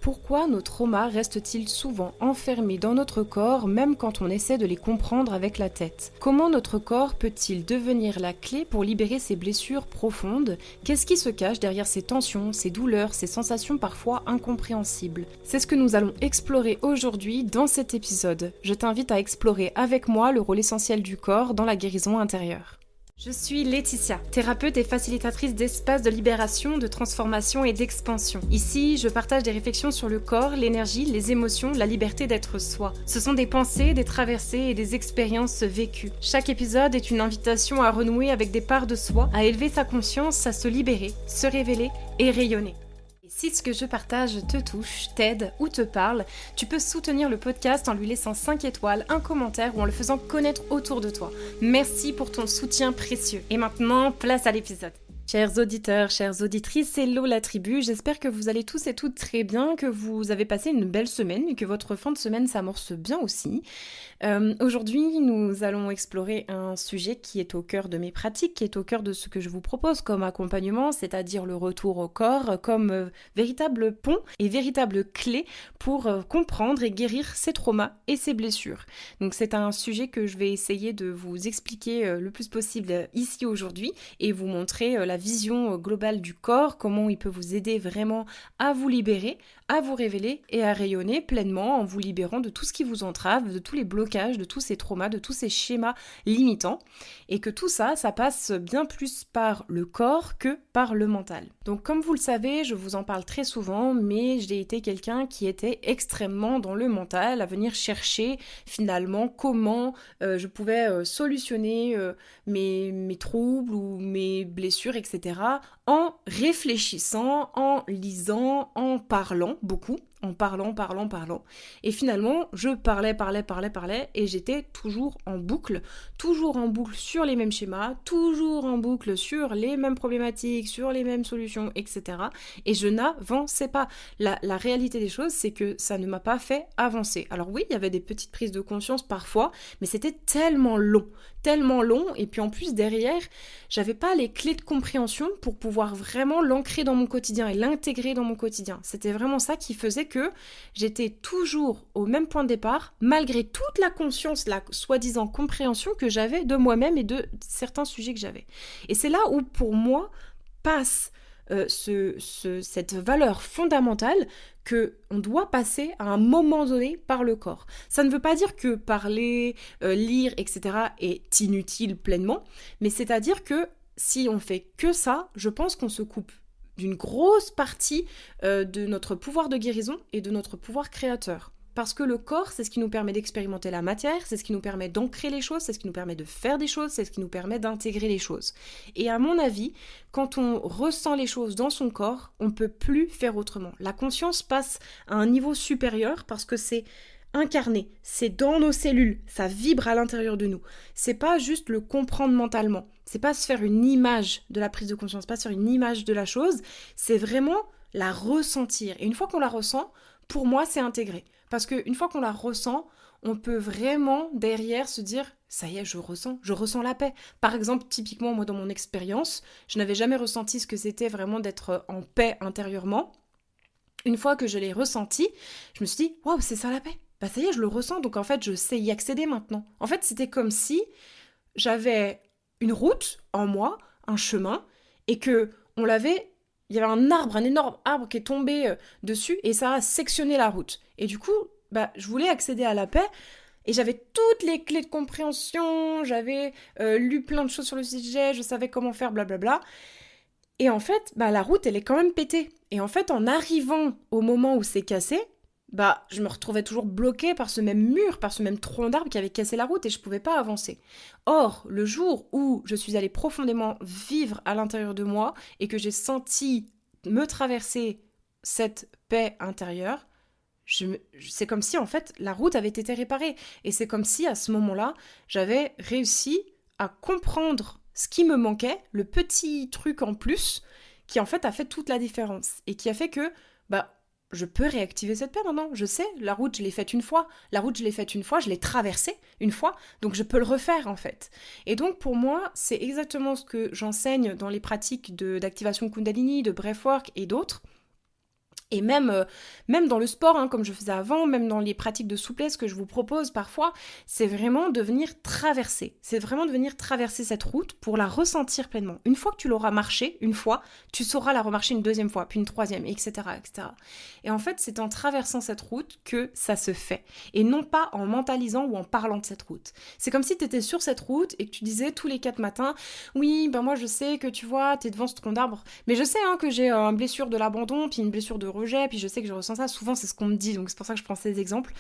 Pourquoi nos traumas restent-ils souvent enfermés dans notre corps même quand on essaie de les comprendre avec la tête? Comment notre corps peut-il devenir la clé pour libérer ces blessures profondes? Qu'est-ce qui se cache derrière ces tensions, ces douleurs, ces sensations parfois incompréhensibles? C'est ce que nous allons explorer aujourd'hui dans cet épisode. Je t'invite à explorer avec moi le rôle essentiel du corps dans la guérison intérieure. Je suis Laetitia, thérapeute et facilitatrice d'espaces de libération, de transformation et d'expansion. Ici, je partage des réflexions sur le corps, l'énergie, les émotions, la liberté d'être soi. Ce sont des pensées, des traversées et des expériences vécues. Chaque épisode est une invitation à renouer avec des parts de soi, à élever sa conscience, à se libérer, se révéler et rayonner. Si ce que je partage te touche, t'aide ou te parle, tu peux soutenir le podcast en lui laissant 5 étoiles, un commentaire ou en le faisant connaître autour de toi. Merci pour ton soutien précieux. Et maintenant, place à l'épisode. Chers auditeurs, chères auditrices, hello la tribu, j'espère que vous allez tous et toutes très bien, que vous avez passé une belle semaine et que votre fin de semaine s'amorce bien aussi. Aujourd'hui, nous allons explorer un sujet qui est au cœur de mes pratiques, qui est au cœur de ce que je vous propose comme accompagnement, c'est-à-dire le retour au corps comme véritable pont et véritable clé pour comprendre et guérir ses traumas et ses blessures. Donc c'est un sujet que je vais essayer de vous expliquer le plus possible ici aujourd'hui et vous montrer la vision globale du corps, comment il peut vous aider vraiment à vous libérer, à vous révéler et à rayonner pleinement en vous libérant de tout ce qui vous entrave, de tous les blocages, de tous ces traumas, de tous ces schémas limitants. Et que tout ça, ça passe bien plus par le corps que par le mental. Donc comme vous le savez, je vous en parle très souvent, mais j'ai été quelqu'un qui était extrêmement dans le mental, à venir chercher finalement comment je pouvais solutionner mes troubles ou mes blessures, etc. en réfléchissant, en lisant, en parlant beaucoup, en parlant. Et finalement, je parlais, et j'étais toujours en boucle sur les mêmes schémas, toujours en boucle sur les mêmes problématiques, sur les mêmes solutions, etc. Et je n'avançais pas. La réalité des choses, c'est que ça ne m'a pas fait avancer. Alors oui, il y avait des petites prises de conscience parfois, mais c'était tellement long, et puis en plus derrière, j'avais pas les clés de compréhension pour pouvoir vraiment l'ancrer dans mon quotidien et l'intégrer dans mon quotidien. C'était vraiment ça qui faisait que j'étais toujours au même point de départ, malgré toute la conscience, la soi-disant compréhension que j'avais de moi-même et de certains sujets que j'avais. Et c'est là où pour moi passe cette valeur fondamentale que on doit passer à un moment donné par le corps. Ça ne veut pas dire que parler, lire, etc. est inutile pleinement, mais c'est-à-dire que si on fait que ça, je pense qu'on se coupe d'une grosse partie de notre pouvoir de guérison et de notre pouvoir créateur. Parce que le corps, c'est ce qui nous permet d'expérimenter la matière, c'est ce qui nous permet d'ancrer les choses, c'est ce qui nous permet de faire des choses, c'est ce qui nous permet d'intégrer les choses. Et à mon avis, quand on ressent les choses dans son corps, on ne peut plus faire autrement. La conscience passe à un niveau supérieur parce que c'est incarné, c'est dans nos cellules, ça vibre à l'intérieur de nous. C'est pas juste le comprendre mentalement, c'est pas se faire une image de la prise de conscience, pas se faire une image de la chose, c'est vraiment la ressentir. Et une fois qu'on la ressent, pour moi, c'est intégré. Parce qu'une fois qu'on la ressent, on peut vraiment derrière se dire « ça y est, je ressens la paix ». Par exemple, typiquement, moi, dans mon expérience, je n'avais jamais ressenti ce que c'était vraiment d'être en paix intérieurement. Une fois que je l'ai ressenti, je me suis dit « waouh, c'est ça la paix ». Bah ça y est, je le ressens, donc en fait, je sais y accéder maintenant. En fait, c'était comme si j'avais une route en moi, un chemin, et que il y avait un énorme arbre qui est tombé dessus, et ça a sectionné la route. Et du coup, je voulais accéder à la paix, et j'avais toutes les clés de compréhension, j'avais lu plein de choses sur le sujet, je savais comment faire, blablabla. Et en fait, la route, elle est quand même pétée. Et en fait, en arrivant au moment où c'est cassé, je me retrouvais toujours bloquée par ce même mur, par ce même tronc d'arbre qui avait cassé la route et je pouvais pas avancer. Or, le jour où je suis allée profondément vivre à l'intérieur de moi et que j'ai senti me traverser cette paix intérieure, c'est comme si en fait la route avait été réparée. Et c'est comme si à ce moment-là, j'avais réussi à comprendre ce qui me manquait, le petit truc en plus, qui en fait a fait toute la différence. Et qui a fait que, je peux réactiver cette paix maintenant. Je sais, la route, je l'ai faite une fois. Je l'ai traversée une fois. Donc, je peux le refaire, en fait. Et donc, pour moi, c'est exactement ce que j'enseigne dans les pratiques d'activation Kundalini, de breathwork et d'autres. Et même dans le sport, hein, comme je faisais avant, même dans les pratiques de souplesse que je vous propose parfois, c'est vraiment de venir traverser. C'est vraiment de venir traverser cette route pour la ressentir pleinement. Une fois que tu l'auras marché, une fois, tu sauras la remarcher une deuxième fois, puis une troisième, etc., etc. Et en fait, c'est en traversant cette route que ça se fait. Et non pas en mentalisant ou en parlant de cette route. C'est comme si tu étais sur cette route et que tu disais tous les 4 matins, oui, ben moi je sais que tu vois, t'es devant ce tronc d'arbre, mais je sais hein, que j'ai une blessure de l'abandon, puis une blessure de rejet, puis je sais que je ressens ça, souvent c'est ce qu'on me dit, donc c'est pour ça que je prends ces exemples.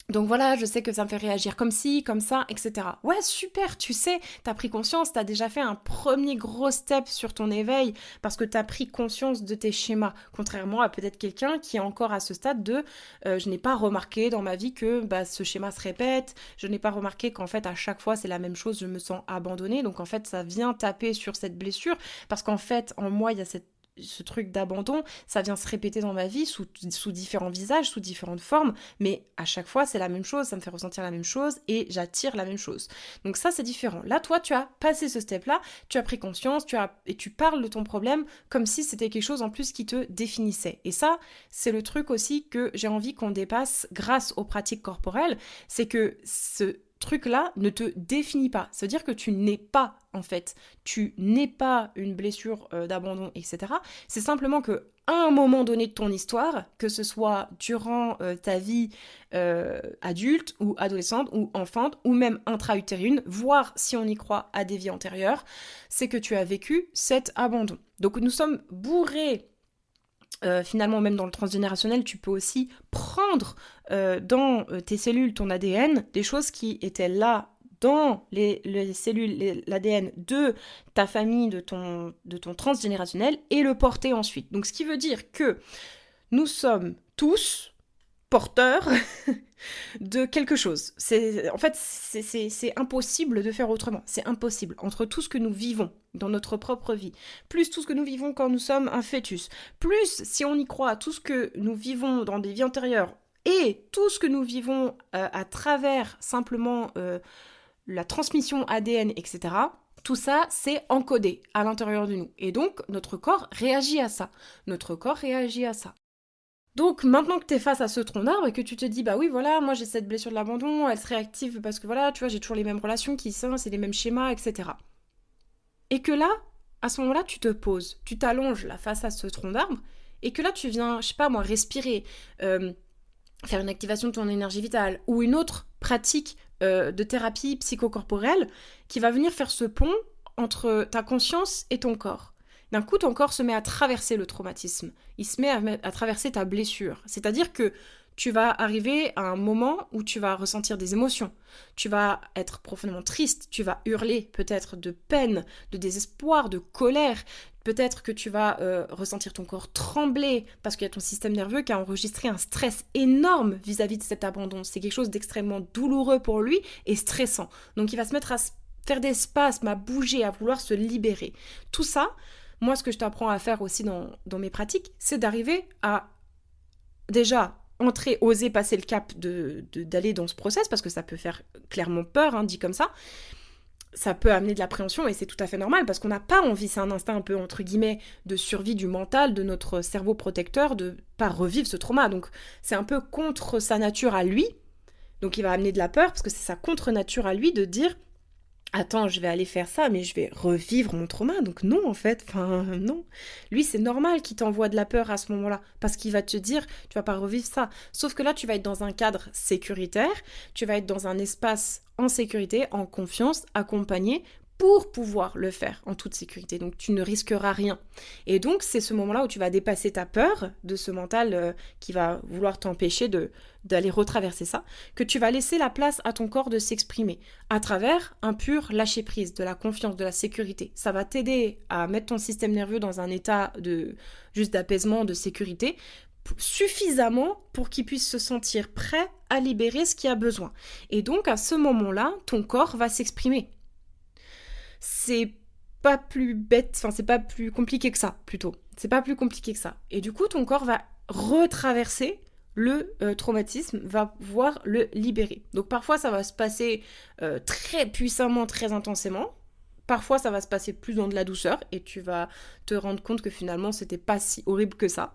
Donc voilà, je sais que ça me fait réagir comme ci, comme ça, etc. Ouais, super, tu sais, t'as pris conscience, t'as déjà fait un premier gros step sur ton éveil parce que t'as pris conscience de tes schémas. Contrairement à peut-être quelqu'un qui est encore à ce stade de je n'ai pas remarqué dans ma vie que ce schéma se répète, je n'ai pas remarqué qu'en fait à chaque fois c'est la même chose, je me sens abandonnée. Donc en fait ça vient taper sur cette blessure parce qu'en fait en moi il y a ce truc d'abandon, ça vient se répéter dans ma vie sous différents visages, sous différentes formes, mais à chaque fois c'est la même chose, ça me fait ressentir la même chose et j'attire la même chose. Donc ça c'est différent. Là toi tu as passé ce step-là, tu as pris conscience, et tu parles de ton problème comme si c'était quelque chose en plus qui te définissait. Et ça c'est le truc aussi que j'ai envie qu'on dépasse grâce aux pratiques corporelles, c'est que ce truc-là ne te définit pas. Ça veut dire que tu n'es pas, en fait, tu n'es pas une blessure d'abandon, etc. C'est simplement que à un moment donné de ton histoire, que ce soit durant ta vie adulte ou adolescente ou enfante ou même intra-utérine, voire si on y croit à des vies antérieures, c'est que tu as vécu cet abandon. Donc nous sommes bourrés. Finalement, même dans le transgénérationnel, tu peux aussi prendre dans tes cellules, ton ADN, des choses qui étaient là dans les cellules, l'ADN de ta famille, de ton transgénérationnel, et le porter ensuite. Donc, ce qui veut dire que nous sommes tous porteurs de quelque chose. En fait, c'est impossible de faire autrement. C'est impossible. Entre tout ce que nous vivons dans notre propre vie, plus tout ce que nous vivons quand nous sommes un fœtus, plus, si on y croit, tout ce que nous vivons dans des vies antérieures, et tout ce que nous vivons à travers simplement la transmission ADN, etc., tout ça, c'est encodé à l'intérieur de nous. Et donc, notre corps réagit à ça. Notre corps réagit à ça. Donc maintenant que tu es face à ce tronc d'arbre et que tu te dis bah oui voilà moi j'ai cette blessure de l'abandon, elle se réactive parce que voilà tu vois j'ai toujours les mêmes relations qui sont, c'est les mêmes schémas, etc. Et que là, à ce moment-là, tu te poses, tu t'allonges là face à ce tronc d'arbre et que là tu viens, je sais pas moi, respirer, faire une activation de ton énergie vitale ou une autre pratique de thérapie psychocorporelle qui va venir faire ce pont entre ta conscience et ton corps. D'un coup, ton corps se met à traverser le traumatisme. Il se met à traverser ta blessure. C'est-à-dire que tu vas arriver à un moment où tu vas ressentir des émotions. Tu vas être profondément triste. Tu vas hurler peut-être de peine, de désespoir, de colère. Peut-être que tu vas ressentir ton corps trembler parce qu'il y a ton système nerveux qui a enregistré un stress énorme vis-à-vis de cet abandon. C'est quelque chose d'extrêmement douloureux pour lui et stressant. Donc il va se mettre à faire des spasmes, à bouger, à vouloir se libérer. Tout ça, moi, ce que je t'apprends à faire aussi dans mes pratiques, c'est d'arriver à déjà oser passer le cap d'aller dans ce process, parce que ça peut faire clairement peur, hein, dit comme ça. Ça peut amener de l'appréhension et c'est tout à fait normal parce qu'on n'a pas envie, c'est un instinct un peu entre guillemets de survie du mental, de notre cerveau protecteur, de pas revivre ce trauma. Donc c'est un peu contre sa nature à lui. Donc il va amener de la peur parce que c'est sa contre-nature à lui de dire attends, je vais aller faire ça, mais je vais revivre mon trauma. Donc non, en fait, non. Lui, c'est normal qu'il t'envoie de la peur à ce moment-là, parce qu'il va te dire, tu vas pas revivre ça. Sauf que là, tu vas être dans un cadre sécuritaire, tu vas être dans un espace en sécurité, en confiance, accompagné, pour pouvoir le faire en toute sécurité. Donc tu ne risqueras rien. Et donc c'est ce moment-là où tu vas dépasser ta peur de ce mental qui va vouloir t'empêcher d'aller retraverser ça, que tu vas laisser la place à ton corps de s'exprimer à travers un pur lâcher-prise, de la confiance, de la sécurité. Ça va t'aider à mettre ton système nerveux dans un état juste d'apaisement, de sécurité, suffisamment pour qu'il puisse se sentir prêt à libérer ce qu'il a besoin. Et donc à ce moment-là, ton corps va s'exprimer. C'est pas plus bête, c'est pas plus compliqué que ça, plutôt. C'est pas plus compliqué que ça. Et du coup, ton corps va retraverser le traumatisme, va pouvoir le libérer. Donc parfois, ça va se passer très puissamment, très intensément. Parfois, ça va se passer plus dans de la douceur et tu vas te rendre compte que finalement, c'était pas si horrible que ça.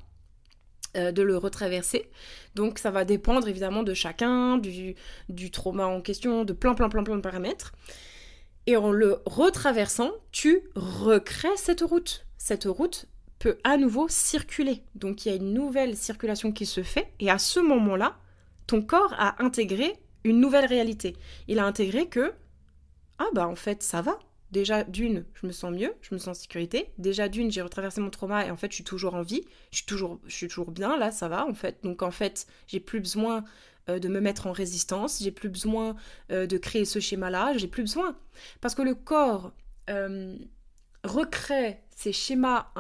de le retraverser. Donc ça va dépendre évidemment de chacun, du trauma en question, de plein de paramètres. Et en le retraversant, tu recrées cette route. Cette route peut à nouveau circuler. Donc il y a une nouvelle circulation qui se fait, et à ce moment-là, ton corps a intégré une nouvelle réalité. Il a intégré que, ah bah en fait ça va. Déjà d'une, je me sens mieux, je me sens en sécurité. Déjà d'une, j'ai retraversé mon trauma et en fait je suis toujours en vie. Je suis toujours bien, là ça va en fait. Donc en fait, j'ai plus besoin de me mettre en résistance, j'ai plus besoin de créer ce schéma-là, j'ai plus besoin. Parce que le corps recrée ces schémas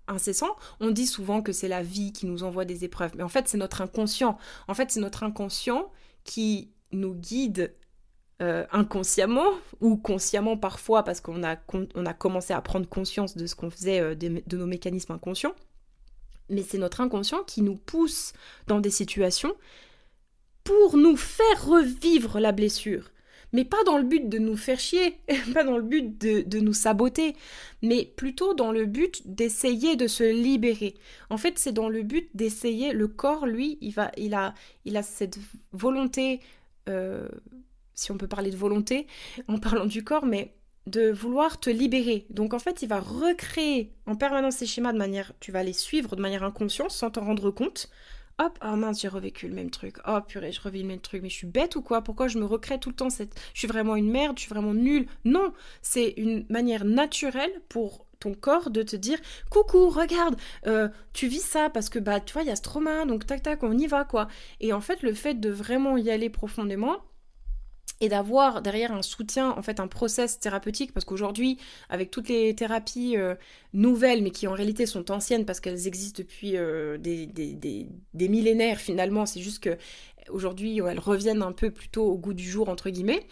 incessants. On dit souvent que c'est la vie qui nous envoie des épreuves, mais en fait c'est notre inconscient. En fait c'est notre inconscient qui nous guide inconsciemment ou consciemment parfois parce qu'on a commencé à prendre conscience de ce qu'on faisait, de nos mécanismes inconscients. Mais c'est notre inconscient qui nous pousse dans des situations pour nous faire revivre la blessure. Mais pas dans le but de nous faire chier, pas dans le but de nous saboter, mais plutôt dans le but d'essayer de se libérer. En fait, c'est dans le but d'essayer, le corps, lui, il a cette volonté, si on peut parler de volonté, en parlant du corps, mais de vouloir te libérer. Donc en fait, il va recréer en permanence ces schémas de manière, tu vas les suivre de manière inconsciente sans t'en rendre compte. Hop, ah mince, j'ai revécu le même truc. Oh purée, je revis le même truc. Mais je suis bête ou quoi? Pourquoi je me recrée tout le temps cette... Je suis vraiment une merde, je suis vraiment nulle. Non, c'est une manière naturelle pour ton corps de te dire « Coucou, regarde, tu vis ça parce que, bah, tu vois, il y a ce trauma, donc tac, tac, on y va, quoi. » Et en fait, le fait de vraiment y aller profondément, et d'avoir derrière un soutien, en fait un process thérapeutique, parce qu'aujourd'hui, avec toutes les thérapies nouvelles, mais qui en réalité sont anciennes parce qu'elles existent depuis des millénaires finalement, c'est juste qu'aujourd'hui elles reviennent un peu plutôt au goût du jour, entre guillemets,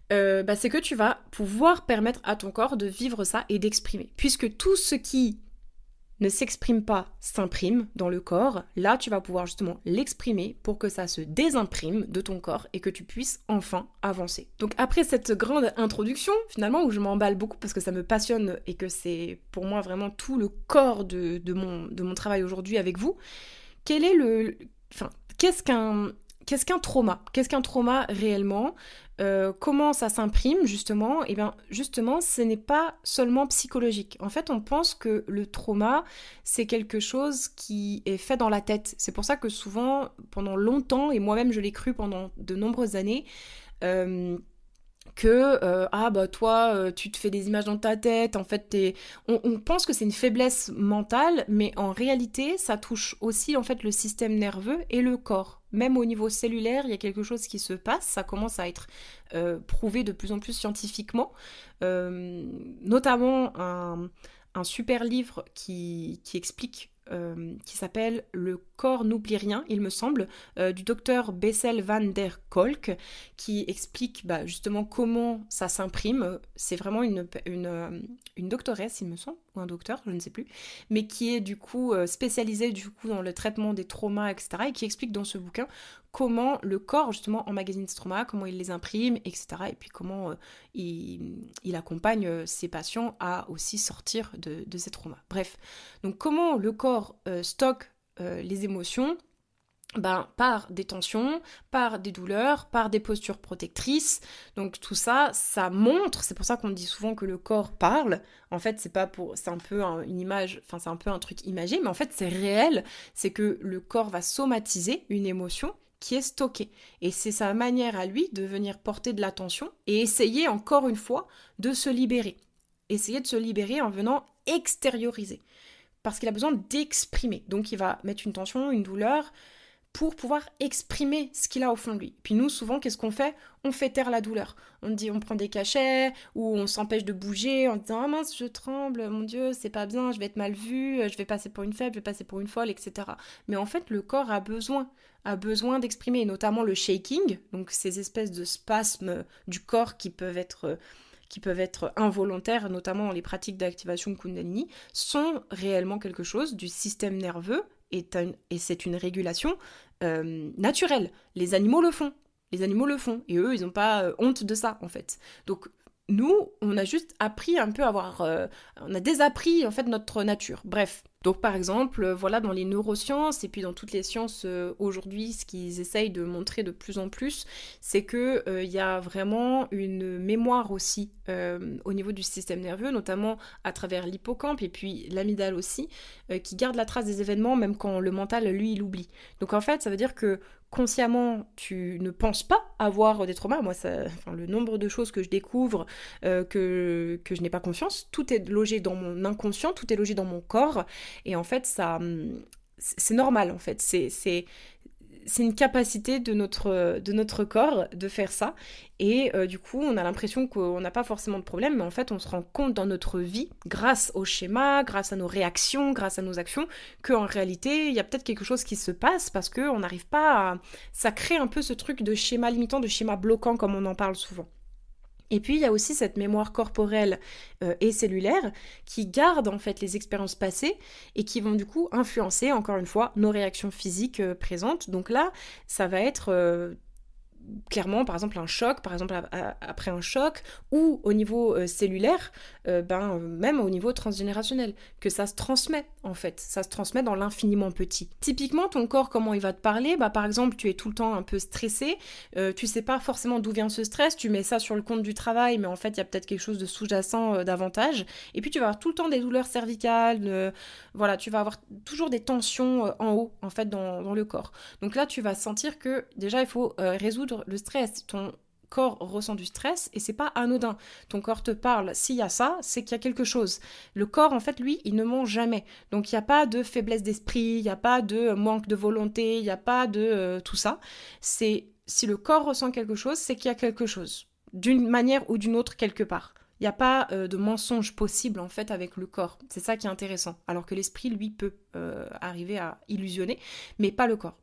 c'est que tu vas pouvoir permettre à ton corps de vivre ça et d'exprimer. Puisque tout ce qui ne s'exprime pas, s'imprime dans le corps, là tu vas pouvoir justement l'exprimer pour que ça se désimprime de ton corps et que tu puisses enfin avancer. Donc après cette grande introduction, finalement, où je m'emballe beaucoup parce que ça me passionne et que c'est pour moi vraiment tout le corps de mon travail aujourd'hui avec vous, qu'est-ce qu'un trauma? Qu'est-ce qu'un trauma réellement? Comment ça s'imprime justement? Eh bien justement, ce n'est pas seulement psychologique. En fait, on pense que le trauma, c'est quelque chose qui est fait dans la tête. C'est pour ça que souvent, pendant longtemps, et moi-même je l'ai cru pendant de nombreuses années, toi tu te fais des images dans ta tête, en fait on pense que c'est une faiblesse mentale, mais en réalité ça touche aussi en fait le système nerveux et le corps. Même au niveau cellulaire, il y a quelque chose qui se passe, ça commence à être prouvé de plus en plus scientifiquement, notamment un super livre qui explique, qui s'appelle Le corps n'oublie rien, il me semble, du docteur Bessel van der Kolk, qui explique justement comment ça s'imprime. C'est vraiment une doctoresse, il me semble, ou un docteur, je ne sais plus, mais qui est du coup spécialisée du coup dans le traitement des traumas, etc., et qui explique dans ce bouquin comment le corps justement emmagasine ce trauma, comment il les imprime, etc., et puis comment il accompagne ses patients à aussi sortir de ces traumas. Bref, donc comment le corps stocke les émotions, par des tensions, par des douleurs, par des postures protectrices. Donc tout ça, ça montre, c'est pour ça qu'on dit souvent que le corps parle. En fait, c'est un peu une image, enfin c'est un peu un truc imagé, mais en fait c'est réel, c'est que le corps va somatiser une émotion qui est stockée. Et c'est sa manière à lui de venir porter de l'attention et essayer encore une fois de se libérer. Essayer de se libérer en venant extérioriser. Parce qu'il a besoin d'exprimer. Donc il va mettre une tension, une douleur, pour pouvoir exprimer ce qu'il a au fond de lui. Puis nous, souvent, qu'est-ce qu'on fait? On fait taire la douleur. On prend des cachets, ou on s'empêche de bouger en disant « Ah mince, je tremble, mon Dieu, c'est pas bien, je vais être mal vue, je vais passer pour une faible, je vais passer pour une folle, etc. » Mais en fait, le corps a besoin d'exprimer, et notamment le shaking, donc ces espèces de spasmes du corps qui peuvent être involontaires, notamment dans les pratiques d'activation Kundalini, sont réellement quelque chose du système nerveux, et c'est une régulation naturelle. Les animaux le font, et eux, ils n'ont pas honte de ça, en fait. Donc, nous, on a juste appris un peu on a désappris, en fait, notre nature. Bref, Donc par exemple, voilà, dans les neurosciences et puis dans toutes les sciences aujourd'hui, ce qu'ils essayent de montrer de plus en plus, c'est que il y a vraiment une mémoire aussi au niveau du système nerveux, notamment à travers l'hippocampe et puis l'amygdale aussi, qui garde la trace des événements même quand le mental, lui, il oublie. Donc en fait, ça veut dire que consciemment, tu ne penses pas avoir des traumas. Moi, enfin, le nombre de choses que je découvre, que je n'ai pas confiance, tout est logé dans mon inconscient, tout est logé dans mon corps. Et en fait, c'est normal, en fait. C'est une capacité de notre corps de faire ça. Et du coup, on a l'impression qu'on n'a pas forcément de problème, mais en fait, on se rend compte dans notre vie, grâce au schéma, grâce à nos réactions, grâce à nos actions, qu'en réalité, il y a peut-être quelque chose qui se passe parce qu'on n'arrive pas à... Ça crée un peu ce truc de schéma limitant, de schéma bloquant, comme on en parle souvent. Et puis il y a aussi cette mémoire corporelle et cellulaire qui garde en fait les expériences passées et qui vont du coup influencer encore une fois nos réactions physiques présentes. Donc là, ça va être clairement, par exemple, un choc, par exemple, après un choc, ou au niveau cellulaire, même au niveau transgénérationnel, que ça se transmet, en fait. Ça se transmet dans l'infiniment petit. Typiquement, ton corps, comment il va te parler? Par exemple, tu es tout le temps un peu stressé, tu sais pas forcément d'où vient ce stress, tu mets ça sur le compte du travail, mais en fait, il y a peut-être quelque chose de sous-jacent davantage, et puis tu vas avoir tout le temps des douleurs cervicales, voilà, tu vas avoir toujours des tensions en haut, en fait, dans le corps. Donc là, tu vas sentir que, déjà, il faut résoudre le stress. Ton corps ressent du stress et c'est pas anodin. Ton corps te parle, s'il y a ça, c'est qu'il y a quelque chose. Le corps, en fait, lui, il ne ment jamais. Donc il n'y a pas de faiblesse d'esprit, il n'y a pas de manque de volonté, il n'y a pas de tout ça. C'est si le corps ressent quelque chose, c'est qu'il y a quelque chose. D'une manière ou d'une autre, quelque part. Il n'y a pas de mensonge possible en fait avec le corps. C'est ça qui est intéressant. Alors que l'esprit, lui, peut arriver à illusionner, mais pas le corps.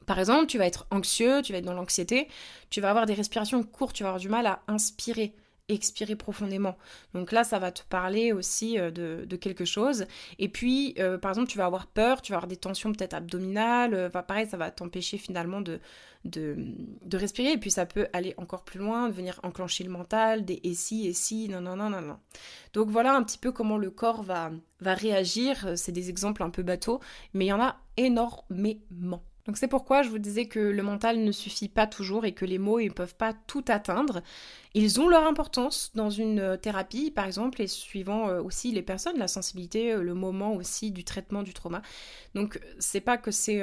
Par exemple, tu vas être anxieux, tu vas être dans l'anxiété, tu vas avoir des respirations courtes, tu vas avoir du mal à inspirer, expirer profondément. Donc là, ça va te parler aussi de quelque chose. Et puis, par exemple, tu vas avoir peur, tu vas avoir des tensions peut-être abdominales. Pareil, ça va t'empêcher finalement de respirer. Et puis, ça peut aller encore plus loin, venir enclencher le mental, des et si, non, non, non, non, non. Donc voilà un petit peu comment le corps va réagir. C'est des exemples un peu bateaux, mais il y en a énormément. Donc c'est pourquoi je vous disais que le mental ne suffit pas toujours et que les mots ne peuvent pas tout atteindre. Ils ont leur importance dans une thérapie par exemple et suivant aussi les personnes, la sensibilité, le moment aussi du traitement du trauma. Donc c'est pas que c'est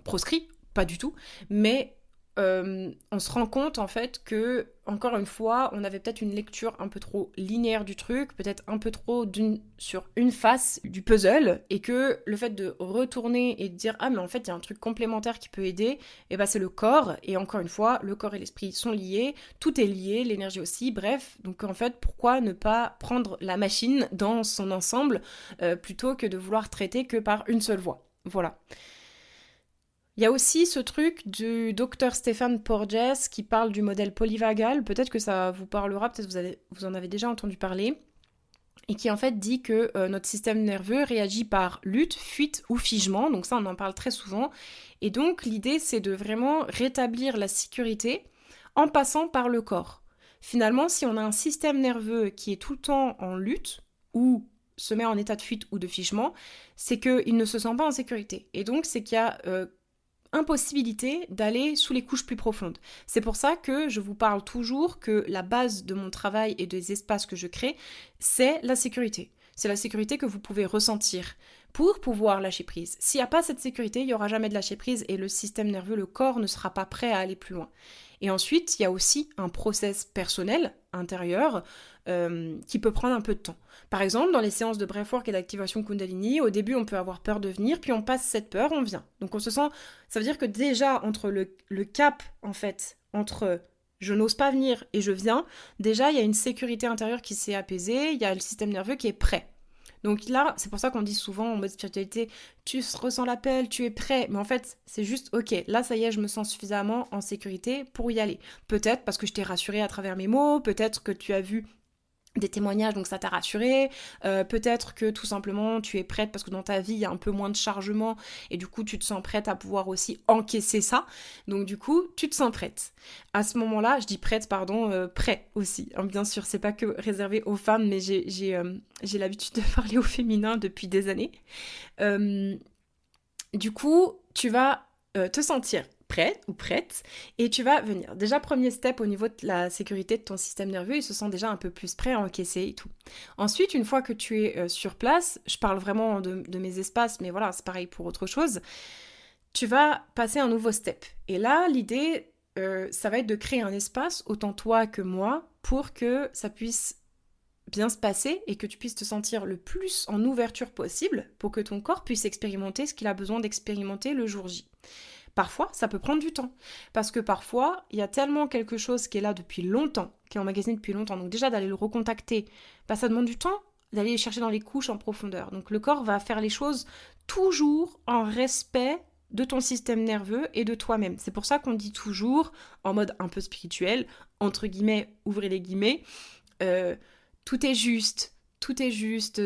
proscrit, pas du tout, mais on se rend compte en fait que, encore une fois, on avait peut-être une lecture un peu trop linéaire du truc, peut-être un peu trop sur une face du puzzle, et que le fait de retourner et de dire ah mais en fait il y a un truc complémentaire qui peut aider, et c'est le corps, et encore une fois, le corps et l'esprit sont liés, tout est lié, l'énergie aussi, bref, donc en fait pourquoi ne pas prendre la machine dans son ensemble plutôt que de vouloir traiter que par une seule voie. Voilà. Il y a aussi ce truc du docteur Stéphane Porges qui parle du modèle polyvagal, peut-être que ça vous parlera, peut-être vous en avez déjà entendu parler, et qui en fait dit que notre système nerveux réagit par lutte, fuite ou figement, donc ça on en parle très souvent, et donc l'idée c'est de vraiment rétablir la sécurité en passant par le corps. Finalement, si on a un système nerveux qui est tout le temps en lutte, ou se met en état de fuite ou de figement, c'est qu'il ne se sent pas en sécurité. Et donc c'est qu'il y a impossibilité d'aller sous les couches plus profondes. C'est pour ça que je vous parle toujours que la base de mon travail et des espaces que je crée, c'est la sécurité. C'est la sécurité que vous pouvez ressentir pour pouvoir lâcher prise. S'il n'y a pas cette sécurité, il n'y aura jamais de lâcher prise et le système nerveux, le corps ne sera pas prêt à aller plus loin. Et ensuite, il y a aussi un process personnel intérieur qui peut prendre un peu de temps. Par exemple, dans les séances de breathwork et d'activation Kundalini, au début, on peut avoir peur de venir, puis on passe cette peur, on vient. Donc on se sent... Ça veut dire que déjà, entre le cap, en fait, entre je n'ose pas venir et je viens, déjà, il y a une sécurité intérieure qui s'est apaisée, il y a le système nerveux qui est prêt. Donc là, c'est pour ça qu'on dit souvent en mode spiritualité, tu ressens l'appel, tu es prêt. Mais en fait, c'est juste, ok, là, ça y est, je me sens suffisamment en sécurité pour y aller. Peut-être parce que je t'ai rassuré à travers mes mots, peut-être que tu as vu des témoignages, donc ça t'a rassuré. Peut-être que tout simplement tu es prête parce que dans ta vie il y a un peu moins de chargement et du coup tu te sens prête à pouvoir aussi encaisser ça. Donc du coup tu te sens prête. À ce moment-là, je dis prête, pardon, prêt aussi. Hein, bien sûr, c'est pas que réservé aux femmes, mais j'ai l'habitude de parler au féminin depuis des années. Du coup, tu vas te sentir prête ou prête et tu vas venir. Déjà, premier step au niveau de la sécurité de ton système nerveux, il se sent déjà un peu plus prêt à encaisser et tout. Ensuite, une fois que tu es sur place, je parle vraiment de mes espaces, mais voilà, c'est pareil pour autre chose, tu vas passer un nouveau step. Et là, l'idée, ça va être de créer un espace, autant toi que moi, pour que ça puisse bien se passer et que tu puisses te sentir le plus en ouverture possible pour que ton corps puisse expérimenter ce qu'il a besoin d'expérimenter le jour J. Parfois, ça peut prendre du temps. Parce que parfois, il y a tellement quelque chose qui est là depuis longtemps, qui est emmagasiné depuis longtemps. Donc déjà, d'aller le recontacter, ça demande du temps d'aller les chercher dans les couches en profondeur. Donc le corps va faire les choses toujours en respect de ton système nerveux et de toi-même. C'est pour ça qu'on dit toujours, en mode un peu spirituel, entre guillemets, ouvrez les guillemets, tout est juste,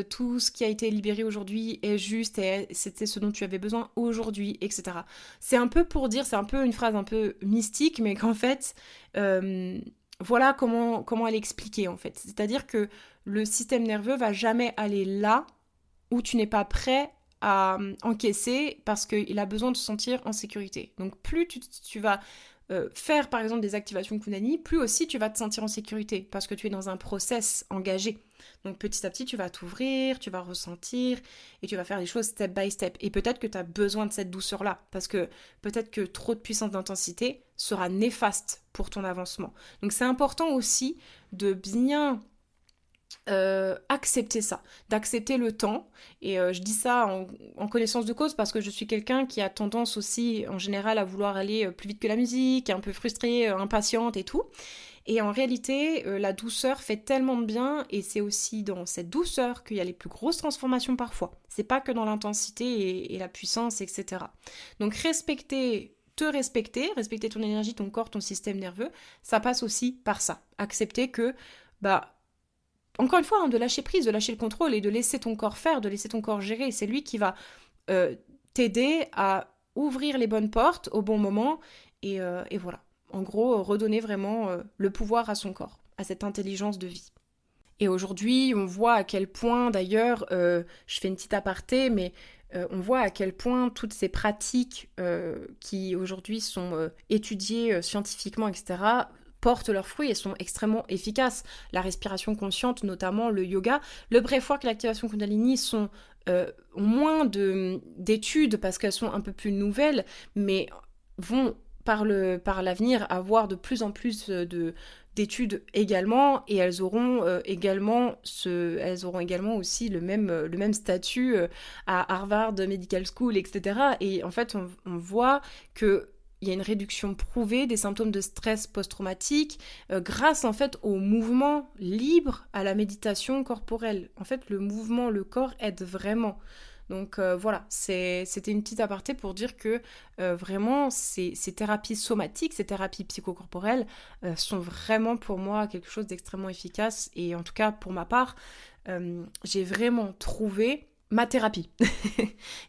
tout ce qui a été libéré aujourd'hui est juste et c'était ce dont tu avais besoin aujourd'hui, etc. C'est un peu pour dire, c'est un peu une phrase un peu mystique, mais qu'en fait, voilà comment elle est expliquée en fait. C'est-à-dire que le système nerveux va jamais aller là où tu n'es pas prêt à encaisser parce qu'il a besoin de se sentir en sécurité. Donc plus tu vas faire par exemple des activations Kundalini, plus aussi tu vas te sentir en sécurité parce que tu es dans un process engagé. Donc petit à petit tu vas t'ouvrir, tu vas ressentir et tu vas faire les choses step by step. Et peut-être que tu as besoin de cette douceur-là parce que peut-être que trop de puissance d'intensité sera néfaste pour ton avancement. Donc c'est important aussi de bien accepter ça, d'accepter le temps. Et je dis ça en connaissance de cause parce que je suis quelqu'un qui a tendance aussi en général à vouloir aller plus vite que la musique, un peu frustrée, impatiente et tout. Et en réalité, la douceur fait tellement de bien et c'est aussi dans cette douceur qu'il y a les plus grosses transformations parfois. C'est pas que dans l'intensité et la puissance, etc. Donc respecter ton énergie, ton corps, ton système nerveux, ça passe aussi par ça. Accepter que, encore une fois, de lâcher prise, de lâcher le contrôle et de laisser ton corps faire, de laisser ton corps gérer. C'est lui qui va t'aider à ouvrir les bonnes portes au bon moment et voilà. En gros, redonner vraiment le pouvoir à son corps, à cette intelligence de vie. Et aujourd'hui, on voit à quel point, d'ailleurs, je fais une petite aparté, mais on voit à quel point toutes ces pratiques qui aujourd'hui sont étudiées scientifiquement, etc., portent leurs fruits et sont extrêmement efficaces. La respiration consciente, notamment le yoga, le breathwork et l'activation Kundalini ont moins d'études parce qu'elles sont un peu plus nouvelles, mais vont par l'avenir avoir de plus en plus d'études également, et elles auront également aussi le même statut à Harvard Medical School, etc. Et en fait, on voit que il y a une réduction prouvée des symptômes de stress post-traumatique grâce en fait au mouvement libre, à la méditation corporelle. En fait, le mouvement, le corps aide vraiment. Donc voilà, c'était une petite aparté pour dire que vraiment ces thérapies somatiques, ces thérapies psychocorporelles sont vraiment pour moi quelque chose d'extrêmement efficace. Et en tout cas, pour ma part, j'ai vraiment trouvé ma thérapie.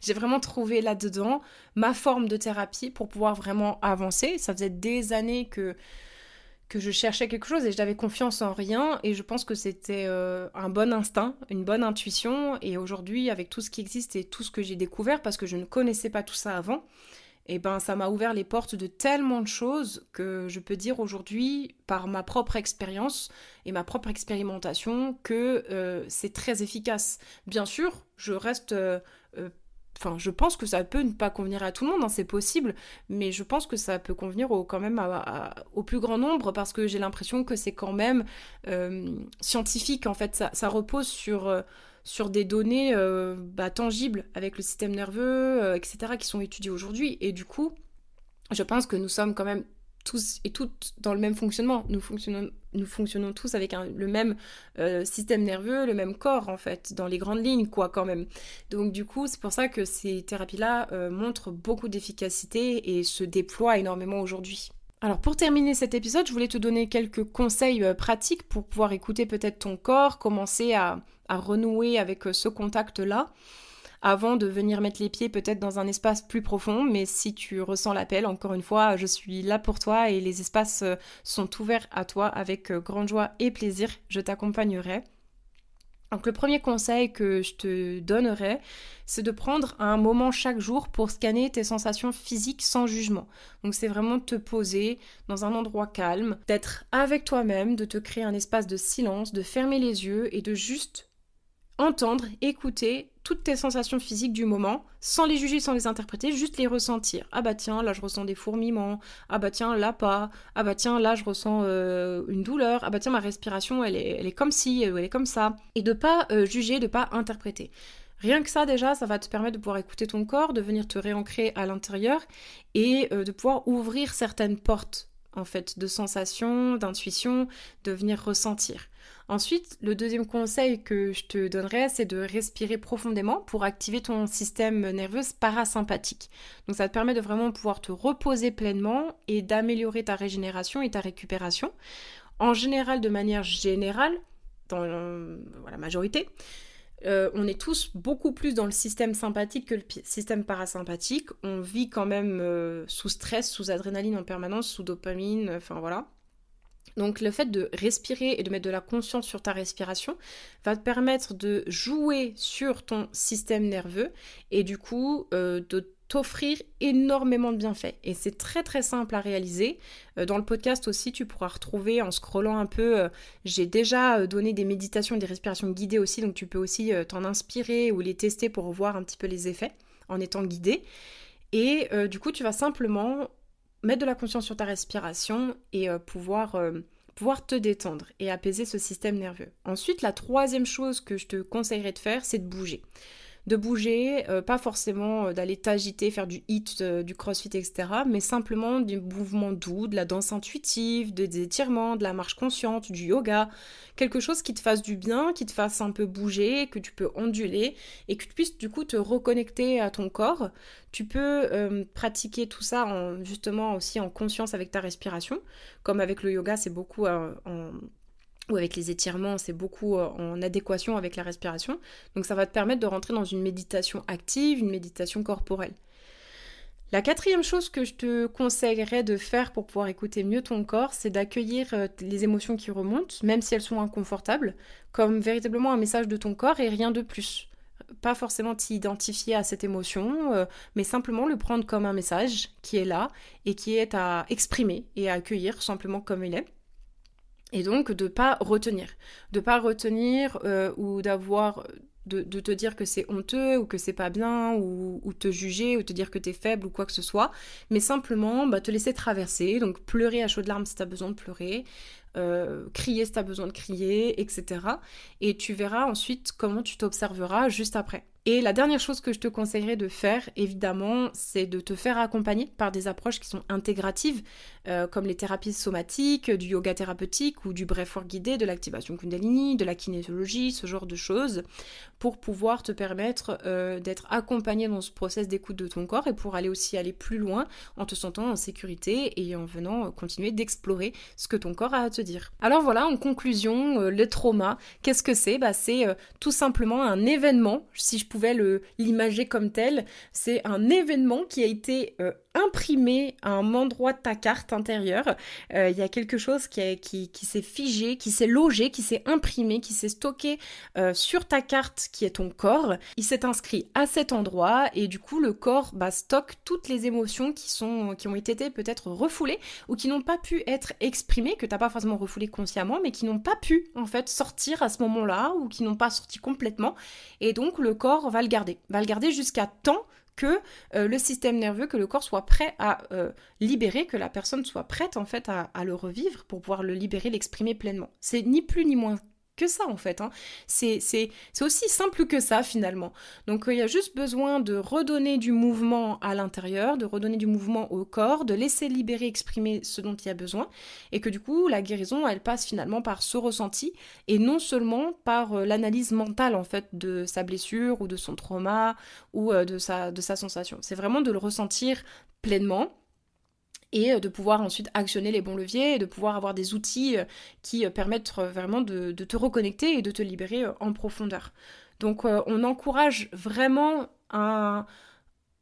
J'ai vraiment trouvé là-dedans ma forme de thérapie pour pouvoir vraiment avancer. Ça faisait des années que je cherchais quelque chose et je n'avais confiance en rien et je pense que c'était un bon instinct, une bonne intuition, et aujourd'hui avec tout ce qui existe et tout ce que j'ai découvert parce que je ne connaissais pas tout ça avant, et ça m'a ouvert les portes de tellement de choses que je peux dire aujourd'hui par ma propre expérience et ma propre expérimentation que c'est très efficace. Bien sûr, je reste je pense que ça peut ne pas convenir à tout le monde, hein, c'est possible, mais je pense que ça peut convenir quand même au plus grand nombre parce que j'ai l'impression que c'est quand même scientifique. En fait, ça repose sur des données tangibles avec le système nerveux, etc., qui sont étudiées aujourd'hui. Et du coup, je pense que nous sommes quand même tous et toutes dans le même fonctionnement. Nous fonctionnons tous avec le même système nerveux, le même corps en fait, dans les grandes lignes quoi quand même. Donc du coup, c'est pour ça que ces thérapies-là montrent beaucoup d'efficacité et se déploient énormément aujourd'hui. Alors pour terminer cet épisode, je voulais te donner quelques conseils pratiques pour pouvoir écouter peut-être ton corps, commencer à renouer avec ce contact-là, avant de venir mettre les pieds peut-être dans un espace plus profond. Mais si tu ressens l'appel, encore une fois, je suis là pour toi et les espaces sont ouverts à toi avec grande joie et plaisir. Je t'accompagnerai. Donc le premier conseil que je te donnerais, c'est de prendre un moment chaque jour pour scanner tes sensations physiques sans jugement. Donc c'est vraiment te poser dans un endroit calme, d'être avec toi-même, de te créer un espace de silence, de fermer les yeux et de juste entendre, écouter toutes tes sensations physiques du moment, sans les juger, sans les interpréter, juste les ressentir. Ah bah tiens, là je ressens des fourmillements, ah bah tiens, là pas, ah bah tiens, là je ressens une douleur, ah bah tiens, ma respiration elle est comme ci, elle est comme ça. Et de pas juger, de pas interpréter. Rien que ça déjà, ça va te permettre de pouvoir écouter ton corps, de venir te réancrer à l'intérieur et de pouvoir ouvrir certaines portes en fait, de sensations, d'intuition, de venir ressentir. Ensuite, le deuxième conseil que je te donnerais, c'est de respirer profondément pour activer ton système nerveux parasympathique. Donc ça te permet de vraiment pouvoir te reposer pleinement et d'améliorer ta régénération et ta récupération. En général, de manière générale, dans la majorité, on est tous beaucoup plus dans le système sympathique que le système parasympathique. On vit quand même sous stress, sous adrénaline en permanence, sous dopamine, enfin voilà. Donc le fait de respirer et de mettre de la conscience sur ta respiration va te permettre de jouer sur ton système nerveux et du coup de t'offrir énormément de bienfaits. Et c'est très très simple à réaliser. Dans le podcast aussi, tu pourras retrouver en scrollant un peu, j'ai déjà donné des méditations et des respirations guidées aussi, donc tu peux aussi t'en inspirer ou les tester pour voir un petit peu les effets en étant guidé. Et du coup, tu vas simplement mettre de la conscience sur ta respiration et pouvoir te détendre et apaiser ce système nerveux. Ensuite, la troisième chose que je te conseillerais de faire, c'est de bouger. De bouger, pas forcément d'aller t'agiter, faire du HIIT, du crossfit, etc., mais simplement du mouvement doux, de la danse intuitive, des étirements, de la marche consciente, du yoga, quelque chose qui te fasse du bien, qui te fasse un peu bouger, que tu peux onduler et que tu puisses du coup te reconnecter à ton corps. Tu peux pratiquer tout ça justement aussi en conscience avec ta respiration, comme avec le yoga, c'est beaucoup ou avec les étirements, c'est beaucoup en adéquation avec la respiration. Donc ça va te permettre de rentrer dans une méditation active, une méditation corporelle. La quatrième chose que je te conseillerais de faire pour pouvoir écouter mieux ton corps, c'est d'accueillir les émotions qui remontent, même si elles sont inconfortables, comme véritablement un message de ton corps et rien de plus. Pas forcément t'identifier à cette émotion, mais simplement le prendre comme un message qui est là et qui est à exprimer et à accueillir simplement comme il est. Et donc de pas retenir. De pas retenir ou d'avoir de te dire que c'est honteux ou que c'est pas bien ou te juger ou te dire que t'es faible ou quoi que ce soit, mais simplement te laisser traverser, donc pleurer à chaudes larmes si t'as besoin de pleurer, crier si t'as besoin de crier, etc. Et tu verras ensuite comment tu t'observeras juste après. Et la dernière chose que je te conseillerais de faire, évidemment, c'est de te faire accompagner par des approches qui sont intégratives, comme les thérapies somatiques, du yoga thérapeutique ou du breathwork guidé, de l'activation kundalini, de la kinésiologie, ce genre de choses, pour pouvoir te permettre d'être accompagné dans ce process d'écoute de ton corps et pour aller plus loin en te sentant en sécurité et en venant continuer d'explorer ce que ton corps a à te dire. Alors voilà, en conclusion, le trauma, qu'est-ce que c'est ? C'est tout simplement un événement, si je pouvais l'imager comme tel, c'est un événement qui a été imprimé à un endroit de ta carte intérieure. Il y a quelque chose qui s'est figé, qui s'est logé, qui s'est imprimé, qui s'est stocké sur ta carte qui est ton corps. Il s'est inscrit à cet endroit et du coup le corps stocke toutes les émotions qui ont été peut-être refoulées ou qui n'ont pas pu être exprimées, que t'as pas forcément refoulées consciemment, mais qui n'ont pas pu en fait sortir à ce moment-là ou qui n'ont pas sorti complètement. Et donc le corps va le garder jusqu'à temps que le système nerveux, que le corps soit prêt à libérer, que la personne soit prête en fait à le revivre pour pouvoir le libérer, l'exprimer pleinement. C'est ni plus ni moins que ça en fait, hein. C'est aussi simple que ça finalement. Donc il y a juste besoin de redonner du mouvement à l'intérieur, de redonner du mouvement au corps, de laisser libérer, exprimer ce dont il y a besoin, et que du coup la guérison elle passe finalement par ce ressenti et non seulement par l'analyse mentale en fait de sa blessure ou de son trauma ou de sa sensation. C'est vraiment de le ressentir pleinement et de pouvoir ensuite actionner les bons leviers et de pouvoir avoir des outils qui permettent vraiment de te reconnecter et de te libérer en profondeur. Donc on encourage vraiment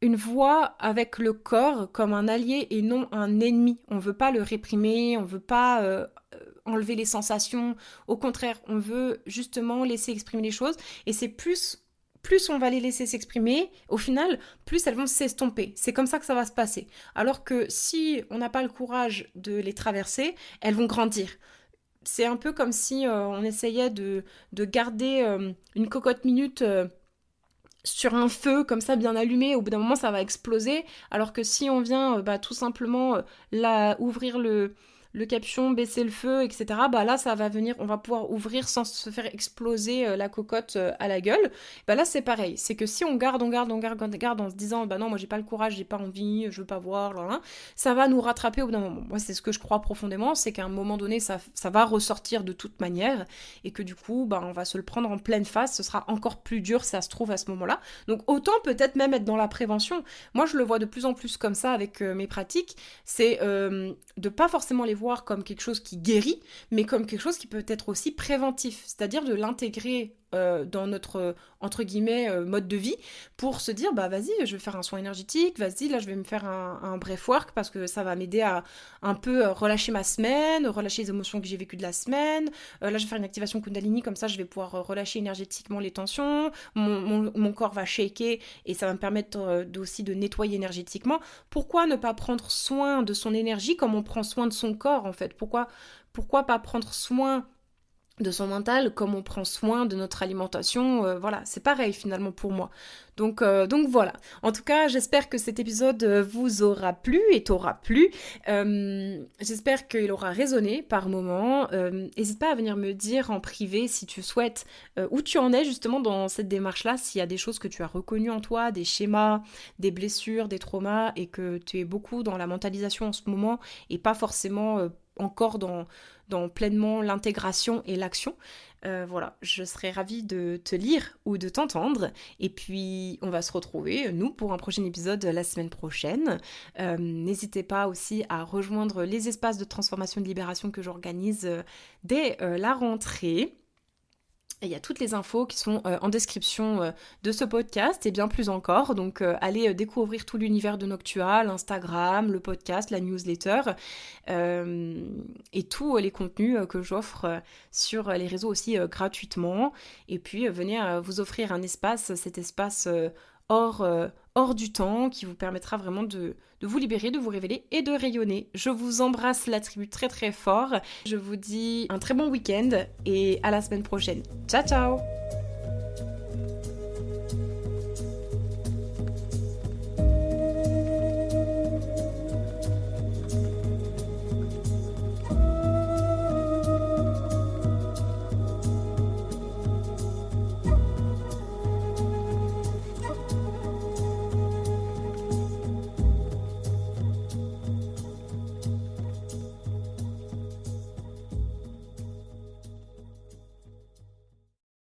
une voix avec le corps comme un allié et non un ennemi. On ne veut pas le réprimer, on ne veut pas enlever les sensations. Au contraire, on veut justement laisser exprimer les choses. Et c'est plus on va les laisser s'exprimer, au final, plus elles vont s'estomper. C'est comme ça que ça va se passer. Alors que si on n'a pas le courage de les traverser, elles vont grandir. C'est un peu comme si on essayait de garder une cocotte minute sur un feu comme ça bien allumé, au bout d'un moment ça va exploser, alors que si on vient tout simplement ouvrir le capuchon, baisser le feu, etc., là ça va venir, on va pouvoir ouvrir sans se faire exploser la cocotte à la gueule. Là c'est pareil, c'est que si on garde en se disant non moi j'ai pas le courage, j'ai pas envie, je veux pas voir, ça va nous rattraper au bout d'un moment. Moi c'est ce que je crois profondément, c'est qu'à un moment donné ça va ressortir de toute manière et que du coup on va se le prendre en pleine face, ce sera encore plus dur si ça se trouve à ce moment-là. Donc autant peut-être même être dans la prévention. Moi je le vois de plus en plus comme ça avec mes pratiques, c'est de pas forcément les voir comme quelque chose qui guérit, mais comme quelque chose qui peut être aussi préventif, c'est-à-dire de l'intégrer dans notre, entre guillemets, mode de vie, pour se dire, vas-y, je vais faire un soin énergétique, vas-y, là, je vais me faire un breath work, parce que ça va m'aider à un peu relâcher ma semaine, relâcher les émotions que j'ai vécues de la semaine, là, je vais faire une activation Kundalini, comme ça, je vais pouvoir relâcher énergétiquement les tensions, mon corps va shaker, et ça va me permettre aussi de nettoyer énergétiquement. Pourquoi ne pas prendre soin de son énergie comme on prend soin de son corps, en fait? Pourquoi pas prendre soin de son mental comme on prend soin de notre alimentation, voilà, c'est pareil finalement pour moi. Donc voilà. En tout cas, j'espère que cet épisode vous aura plu et t'aura plu. J'espère qu'il aura résonné par moments. N'hésite pas à venir me dire en privé si tu souhaites où tu en es justement dans cette démarche-là, s'il y a des choses que tu as reconnues en toi, des schémas, des blessures, des traumas, et que tu es beaucoup dans la mentalisation en ce moment et pas forcément encore dans pleinement l'intégration et l'action. Voilà, je serais ravie de te lire ou de t'entendre. Et puis, on va se retrouver, nous, pour un prochain épisode la semaine prochaine. N'hésitez pas aussi à rejoindre les espaces de transformation et de libération que j'organise dès la rentrée. Il y a toutes les infos qui sont en description de ce podcast et bien plus encore. Donc allez découvrir tout l'univers de Noctua, l'Instagram, le podcast, la newsletter et tous les contenus que j'offre sur les réseaux aussi gratuitement. Et puis venez vous offrir un espace, cet espace hors du temps qui vous permettra vraiment de vous libérer, de vous révéler et de rayonner. Je vous embrasse la tribu très très fort. Je vous dis un très bon week-end et à la semaine prochaine. Ciao ciao!